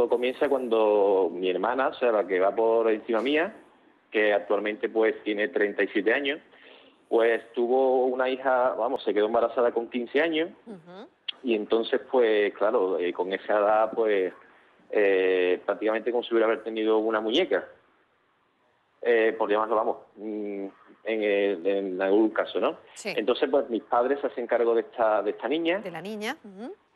todo comienza cuando mi hermana, o sea, la que va por encima mía, que actualmente pues tiene 37 años, pues tuvo una hija, vamos, se quedó embarazada con 15 años, y entonces pues claro, con esa edad pues prácticamente como si hubiera haber tenido una muñeca, por llamarlo, vamos, en algún caso, ¿no? Sí. Entonces pues mis padres se hacen cargo de esta niña. De la niña.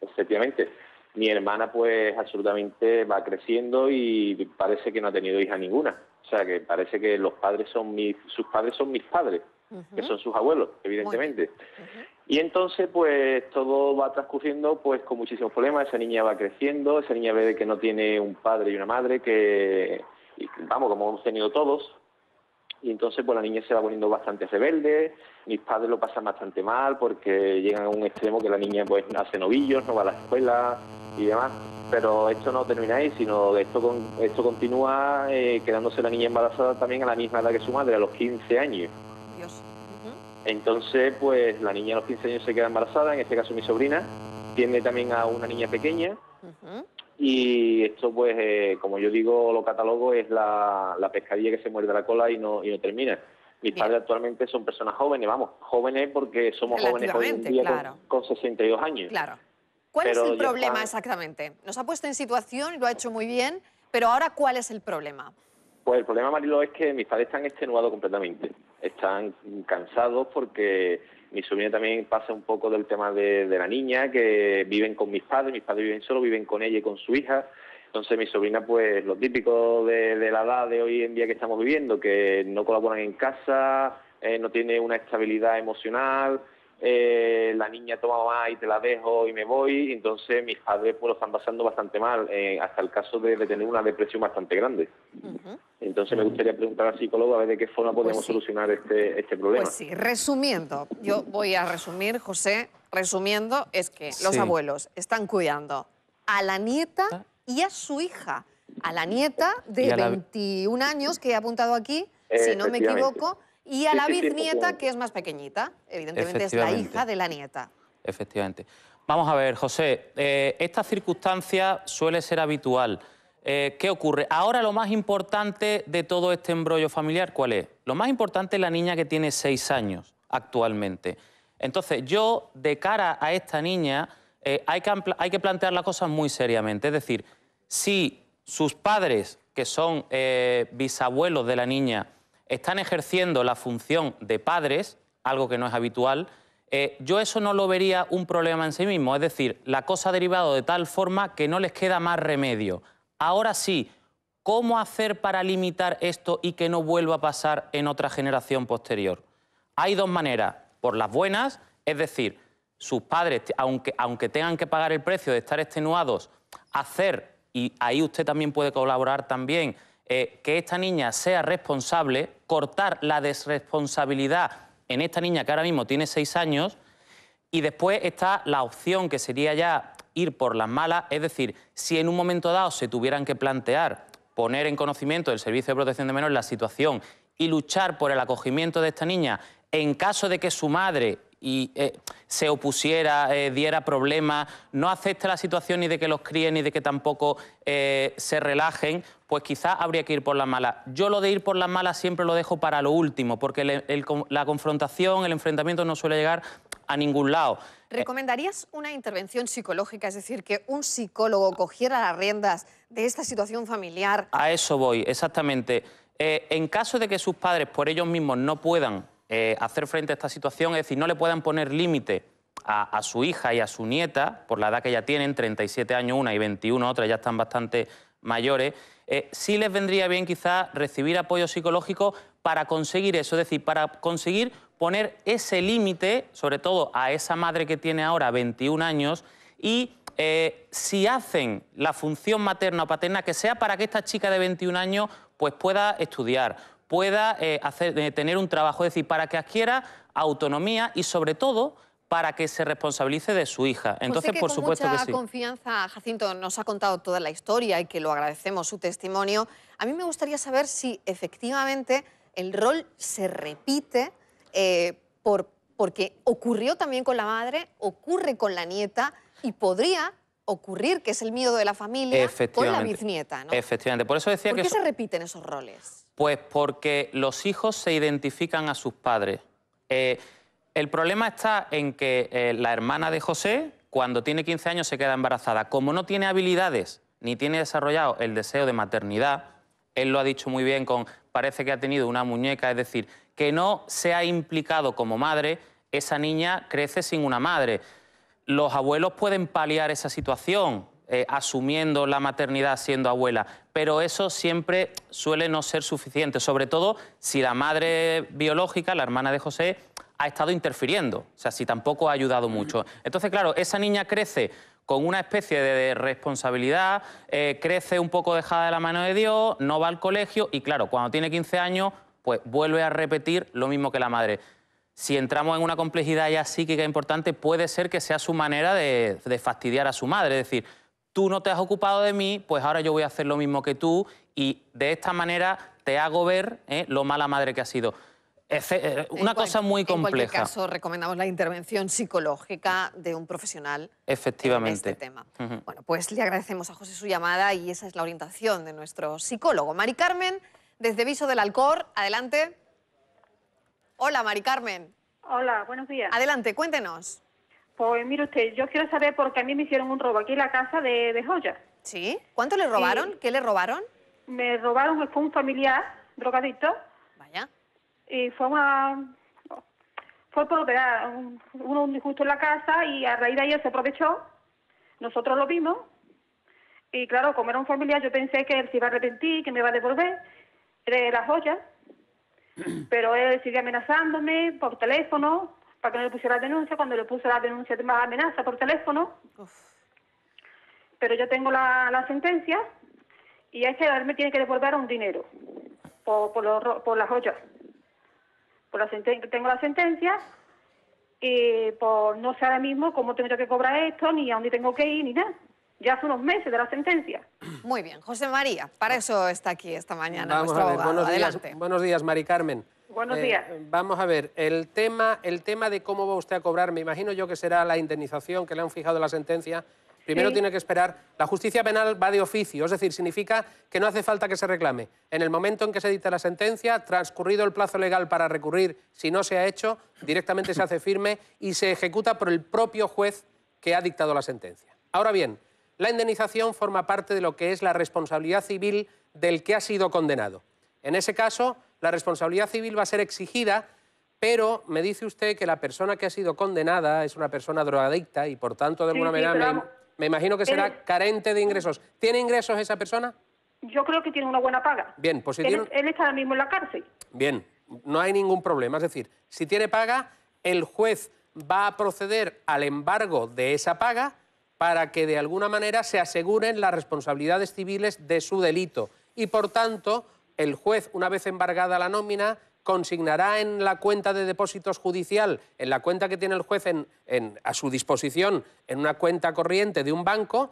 Efectivamente. Mi hermana pues absolutamente va creciendo y parece que no ha tenido hija ninguna. O sea, que parece que sus padres son mis padres, que son sus abuelos, evidentemente. Y entonces pues todo va transcurriendo pues con muchísimos problemas. Esa niña va creciendo, esa niña ve que no tiene un padre y una madre, vamos, como hemos tenido todos. Y entonces pues la niña se va poniendo bastante rebelde, mis padres lo pasan bastante mal porque llegan a un extremo que la niña pues hace novillos, no va a la escuela y demás. Pero esto no termina ahí, sino esto continúa quedándose la niña embarazada también a la misma edad que su madre, a los 15 años. Dios. Entonces pues la niña a los 15 años se queda embarazada, en este caso mi sobrina, tiene también a una niña pequeña. Y esto, pues, como yo digo, lo catalogo, es la pescadilla que se muerde la cola y no termina. Mis padres actualmente son personas jóvenes, vamos, jóvenes porque somos jóvenes hoy en día, claro, con 62 años. Claro. ¿Cuál es el problema exactamente? Nos ha puesto en situación y lo ha hecho muy bien, pero ahora, ¿cuál es el problema? Pues el problema, Marilo, es que mis padres están extenuados completamente. Están cansados porque mi sobrina también pasa un poco del tema de la niña, que viven con mis padres viven solos, viven con ella y con su hija. Entonces mi sobrina, pues lo típico de la edad de hoy en día que estamos viviendo, que no colaboran en casa, no tiene una estabilidad emocional, la niña toma más y te la dejo y me voy. Entonces mis padres pues lo están pasando bastante mal, hasta el caso de tener una depresión bastante grande. Entonces me gustaría preguntar al psicólogo a ver de qué forma podemos solucionar este problema. Pues sí, resumiendo, yo voy a resumir, José, resumiendo, es que los abuelos están cuidando a la nieta y a su hija, a la nieta de 21 años que he apuntado aquí, si no me equivoco, y a la bisnieta que es más pequeñita, evidentemente es la hija de la nieta. Efectivamente. Vamos a ver, José, esta circunstancia suele ser habitual. ¿Qué ocurre? Ahora lo más importante de todo este embrollo familiar, ¿cuál es? Lo más importante es la niña que tiene 6 años actualmente. Entonces, yo, de cara a esta niña, hay que plantear las cosas muy seriamente. Es decir, si sus padres, que son bisabuelos de la niña, están ejerciendo la función de padres, algo que no es habitual, yo eso no lo vería un problema en sí mismo. Es decir, la cosa ha derivado de tal forma que no les queda más remedio. Ahora sí, ¿cómo hacer para limitar esto y que no vuelva a pasar en otra generación posterior? Hay dos maneras. Por las buenas, es decir, sus padres, aunque tengan que pagar el precio de estar extenuados, hacer, y ahí usted también puede colaborar también, que esta niña sea responsable, cortar la desresponsabilidad en esta niña que ahora mismo tiene 6 años, y después está la opción que sería ya ir por las malas, es decir, si en un momento dado se tuvieran que plantear poner en conocimiento del Servicio de Protección de Menores la situación y luchar por el acogimiento de esta niña en caso de que su madre se opusiera, diera problemas, no acepte la situación ni de que los críen ni de que tampoco se relajen, pues quizás habría que ir por las malas. Yo lo de ir por las malas siempre lo dejo para lo último, porque la confrontación, el enfrentamiento no suele llegar a ningún lado. ¿Recomendarías una intervención psicológica, es decir, que un psicólogo cogiera las riendas de esta situación familiar? A eso voy, exactamente. En caso de que sus padres por ellos mismos no puedan hacer frente a esta situación, es decir, no le puedan poner límite a su hija y a su nieta, por la edad que ya tienen, 37 años una y 21 otra, ya están bastante mayores, sí les vendría bien quizás recibir apoyo psicológico para conseguir eso, es decir, para conseguir poner ese límite, sobre todo a esa madre que tiene ahora 21 años, y si hacen la función materna o paterna, que sea para que esta chica de 21 años pues pueda estudiar, pueda tener un trabajo, es decir, para que adquiera autonomía y sobre todo para que se responsabilice de su hija. Entonces, por supuesto que sí. Con mucha confianza, Jacinto nos ha contado toda la historia y que lo agradecemos su testimonio. A mí me gustaría saber si efectivamente el rol se repite porque ocurrió también con la madre, ocurre con la nieta y podría ocurrir, que es el miedo de la familia, con la bisnieta, ¿no? Efectivamente. Por eso decía que... ¿Por qué se repiten esos roles? Pues porque los hijos se identifican a sus padres. El problema está en que la hermana de José, cuando tiene 15 años, se queda embarazada. Como no tiene habilidades ni tiene desarrollado el deseo de maternidad, él lo ha dicho muy bien con parece que ha tenido una muñeca, es decir, que no se ha implicado como madre, esa niña crece sin una madre. Los abuelos pueden paliar esa situación, asumiendo la maternidad siendo abuela, pero eso siempre suele no ser suficiente, sobre todo si la madre biológica, la hermana de José, ha estado interfiriendo, o sea, si tampoco ha ayudado mucho. Entonces, claro, esa niña crece con una especie de responsabilidad, crece un poco dejada de la mano de Dios, no va al colegio y, claro, cuando tiene 15 años, pues vuelve a repetir lo mismo que la madre. Si entramos en una complejidad ya psíquica importante, puede ser que sea su manera de fastidiar a su madre, es decir, tú no te has ocupado de mí, pues ahora yo voy a hacer lo mismo que tú y de esta manera te hago ver lo mala madre que has sido. Una cosa muy compleja. En cualquier caso, recomendamos la intervención psicológica de un profesional en este tema. Bueno, pues le agradecemos a José su llamada y esa es la orientación de nuestro psicólogo. Mari Carmen, desde Viso del Alcor, adelante. Hola, Mari Carmen. Hola, buenos días. Adelante, cuéntenos. Pues mire usted, yo quiero saber por qué a mí me hicieron un robo aquí en la casa de joyas. ¿Sí? ¿Cuánto le robaron? ¿Qué le robaron? Me robaron, fue un familiar drogadicto. Vaya. Y fue por uno justo en la casa y a raíz de ahí él se aprovechó. Nosotros lo vimos. Y claro, como era un familiar, yo pensé que él se iba a arrepentir, que me iba a devolver las joyas. Pero él sigue amenazándome por teléfono para que no le pusiera la denuncia. Cuando le puse la denuncia, más amenaza por teléfono. Uf. Pero yo tengo la sentencia y es que él me tiene que devolver un dinero por las joyas. Tengo la sentencia y no sé ahora mismo cómo tengo que cobrar esto, ni a dónde tengo que ir, ni nada. Ya hace unos meses de la sentencia. Muy bien. José María, para eso está aquí esta mañana Vamos nuestro a ver, abogado. Adelante. Buenos días, Mari Carmen. Buenos días. Vamos a ver, el tema de cómo va usted a cobrar, me imagino yo que será la indemnización que le han fijado en la sentencia. Primero tiene que esperar, la justicia penal va de oficio, es decir, significa que no hace falta que se reclame. En el momento en que se dicta la sentencia, transcurrido el plazo legal para recurrir, si no se ha hecho, directamente se hace firme y se ejecuta por el propio juez que ha dictado la sentencia. Ahora bien, la indemnización forma parte de lo que es la responsabilidad civil del que ha sido condenado. En ese caso, la responsabilidad civil va a ser exigida, pero me dice usted que la persona que ha sido condenada es una persona drogadicta y, por tanto, de alguna manera me imagino que será carente de ingresos. ¿Tiene ingresos esa persona? Yo creo que tiene una buena paga. Bien, pues si él está ahora mismo en la cárcel. Bien, no hay ningún problema. Es decir, si tiene paga, el juez va a proceder al embargo de esa paga para que de alguna manera se aseguren las responsabilidades civiles de su delito. Y, por tanto, el juez, una vez embargada la nómina, consignará en la cuenta de depósitos judicial, en la cuenta que tiene el juez a su disposición, en una cuenta corriente de un banco,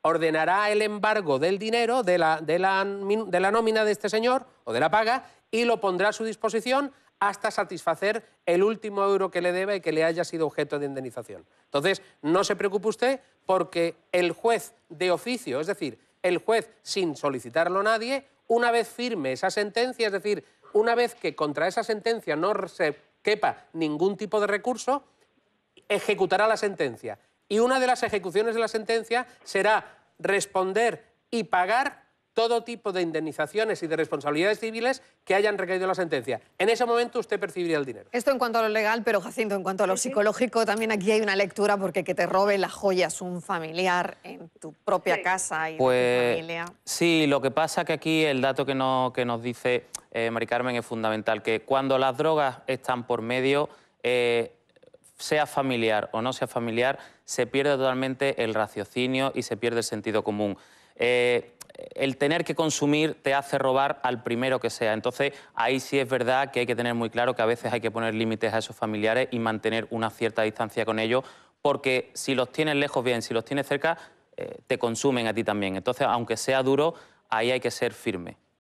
ordenará el embargo del dinero, de la nómina de este señor, o de la paga, y lo pondrá a su disposición hasta satisfacer el último euro que le debe y que le haya sido objeto de indemnización. Entonces, no se preocupe usted porque el juez de oficio, es decir, el juez sin solicitarlo a nadie, una vez firme esa sentencia, es decir, una vez que contra esa sentencia no se quepa ningún tipo de recurso, ejecutará la sentencia. Y una de las ejecuciones de la sentencia será responder y pagar todo tipo de indemnizaciones y de responsabilidades civiles que hayan recaído en la sentencia. En ese momento usted percibiría el dinero. Esto en cuanto a lo legal, pero Jacinto, en cuanto a lo psicológico, también aquí hay una lectura porque que te robe las joyas un familiar en tu propia casa y de tu familia. Sí, lo que pasa que aquí el dato que nos dice Mari Carmen es fundamental, que cuando las drogas están por medio, sea familiar o no sea familiar, se pierde totalmente el raciocinio y se pierde el sentido común. El tener que consumir te hace robar al primero que sea. Entonces, ahí sí es verdad que hay que tener muy claro que a veces hay que poner límites a esos familiares y mantener una cierta distancia con ellos, porque si los tienes lejos, bien, si los tienes cerca, te consumen a ti también. Entonces, aunque sea duro, ahí hay que ser firme.